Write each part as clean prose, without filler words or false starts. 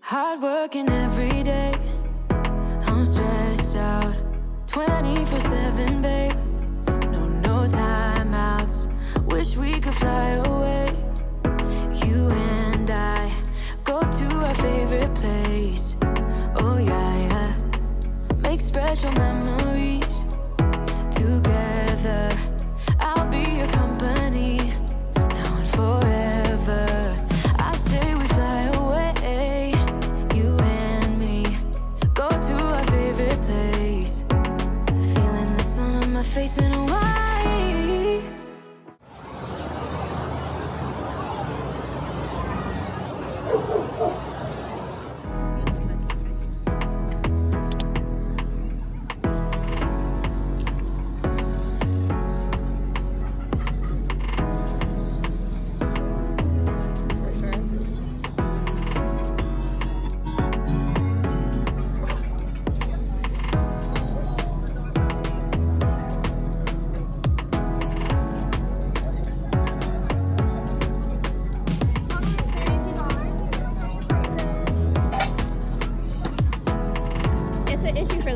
Hard working every day, I'm stressed out 24/7, babe. No timeouts, wish we could fly away. You and I go to our favorite place. Oh yeah, make special memories together. I'll be your company now and forever. I say we fly away, you and me, go to our favorite place. Feeling the sun on my face in Hawaii.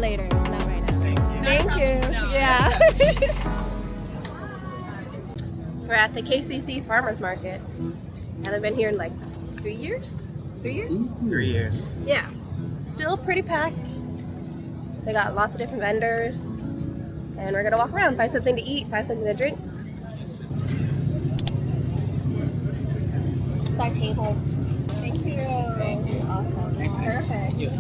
Later, not right now. Thank you. No. Yeah. We're at the KCC Farmers Market. Haven't been here in like 3 years? 3 years? 3 years. Yeah. Still pretty packed. They got lots of different vendors. And we're gonna walk around, find something to eat, find something to drink. It's our table. Thank you. Thank you. Awesome. Perfect. Thank you.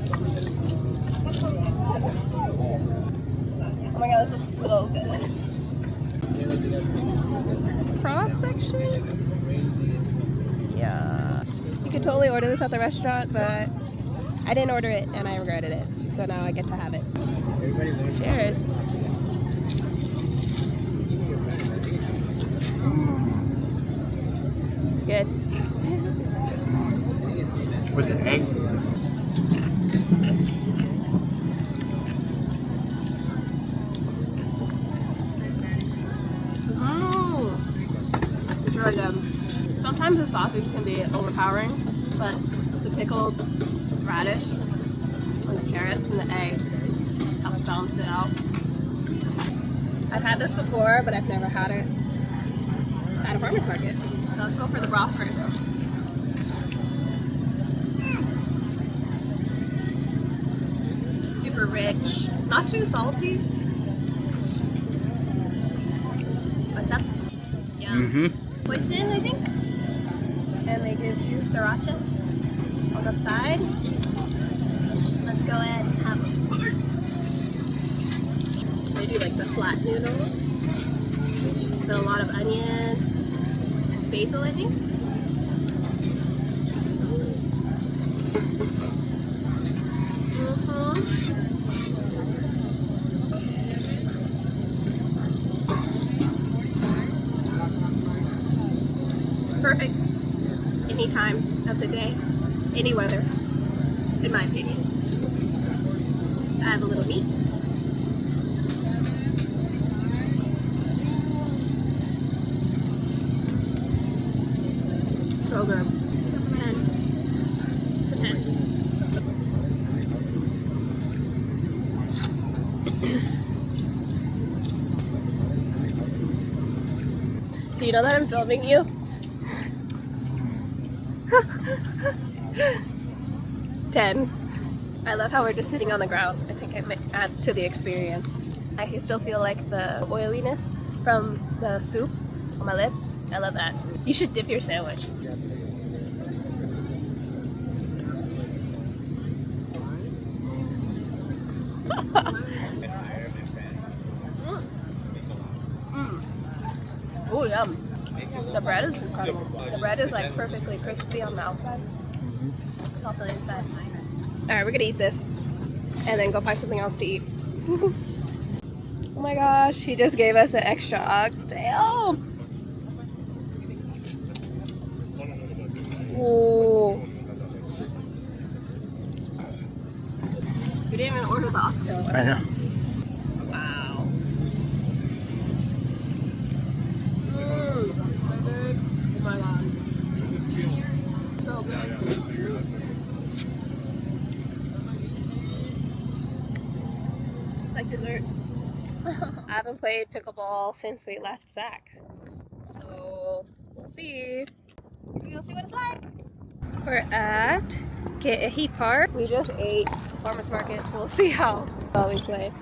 Oh my god, this looks so good. Cross section? Yeah. You could totally order this at the restaurant, but I didn't order it and I regretted it. So now I get to have it. Cheers. Good. With the egg? Really good. Sometimes the sausage can be overpowering, but the pickled radish and the carrots and the egg help balance it out. I've had this before, but I've never had it at a farmer's market. So let's go for the broth first. Super rich, not too salty. What's up? Yum. Wholesome, I think. And they give you sriracha on the side. Let's go ahead and have a fart. They do like the flat noodles. With a lot of onions. Basil, I think. Perfect. Any time of the day, any weather, in my opinion. So I have a little meat. So good. 10. It's a 10. Do you know that I'm filming you? 10. I love how we're just sitting on the ground. I think it adds to the experience. I can still feel like the oiliness from the soup on my lips. I love that. You should dip your sandwich. Oh, yum. The bread is incredible. The bread is like perfectly crispy on the outside. It's on the inside. Alright, we're gonna eat this and then go find something else to eat. Oh my gosh, he just gave us an extra oxtail. Oh. We didn't even order the oxtail. I know. Wow. Oh my god. So good. haven't played pickleball since we left Zach. So we'll see. We'll see what it's like. We're at KCC Park. We just ate Farmers Market, so we'll see how well we play.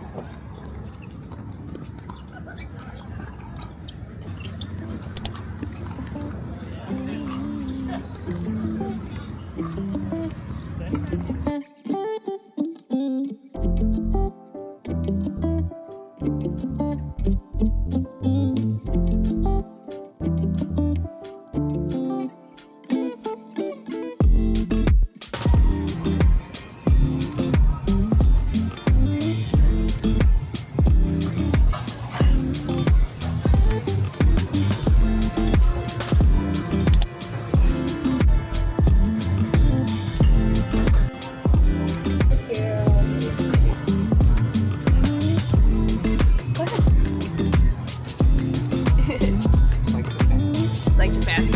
Like Japan.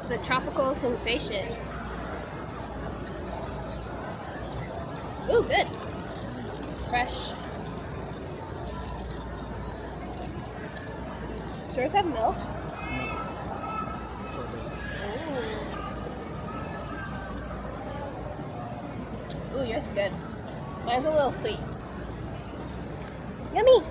It's a tropical sensation. Ooh, good. Fresh. Do yours have milk? Ooh, yours is good. Mine's a little sweet. Yummy!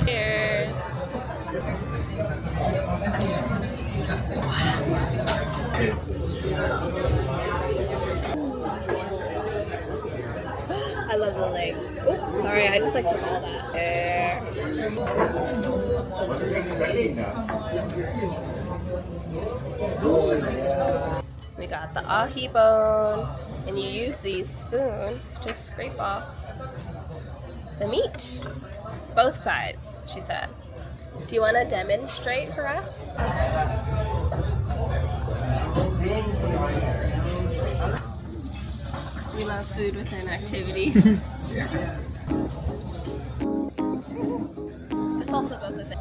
Cheers. I love the legs. Oops, sorry, I just like took all that. There. We got the ahi bone, and you use these spoons to scrape off the meat. Both sides, she said. Do you want to demonstrate for us? We love food within activity. This also goes with it.